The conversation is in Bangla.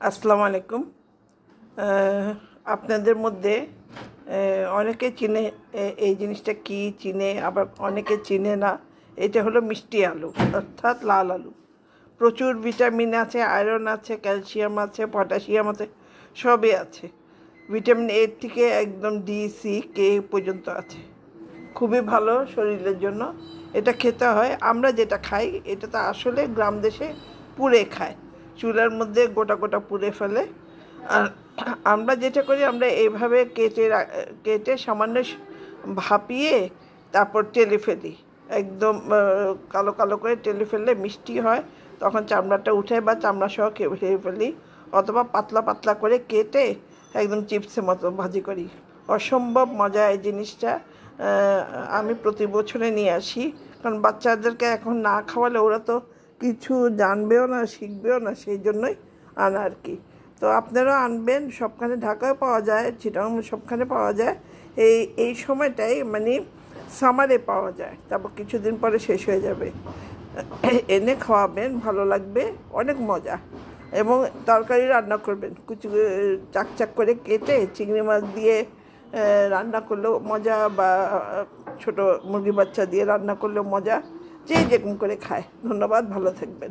আসসালামু আলাইকুম। আপনাদের মধ্যে অনেকে চিনে এই জিনিসটা কি চিনে, আবার অনেকে চিনে না। এটা হলো মিষ্টি আলু, অর্থাৎ লাল আলু। প্রচুর ভিটামিন আছে, আয়রন আছে, ক্যালসিয়াম আছে, পটাশিয়াম আছে, সবই আছে। ভিটামিন এ থেকে একদম ডি, সি, কে পর্যন্ত আছে। খুবই ভালো শরীরের জন্য। এটা খেতে হয়। আমরা যেটা খাই এটা তো আসলে গ্রাম দেশে পুড়ে খায়, চুলার মধ্যে গোটা গোটা পুড়ে ফেলে। আর আমরা যেটা করি, আমরা এইভাবে কেটে সামান্য ভাপিয়ে তারপর তেলে ফেলি। একদম কালো কালো করে তেলে ফেললে মিষ্টি হয়। তখন চামড়াটা উঠে বা চামড়া সহ খেয়ে ফেলি, অথবা পাতলা পাতলা করে কেটে একদম চিপসের মতো ভাজি করি। অসম্ভব মজা এই জিনিসটা। আমি প্রতি বছরে নিয়ে আসি, কারণ বাচ্চাদেরকে এখন না খাওয়ালে ওরা তো কিছু জানবেও না, শিখবেও না, সেই জন্যই আনা আর কি। তো আপনারাও আনবেন। সবখানে ঢাকায় পাওয়া যায়, চিটাগাং সবখানে পাওয়া যায়। এই সময়টাই মানে সামারে পাওয়া যায়, তারপর কিছুদিন পরে শেষ হয়ে যাবে। এনে খাওয়াবেন, ভালো লাগবে, অনেক মজা। এবং তরকারি রান্না করবেন, কুচি চাকচাক করে কেটে চিংড়ি মাছ দিয়ে রান্না করলেও মজা, বা ছোট মুরগি বাচ্চা দিয়ে রান্না করলেও মজা। যে যেরকম করে খায়। ধন্যবাদ, ভালো থাকবেন।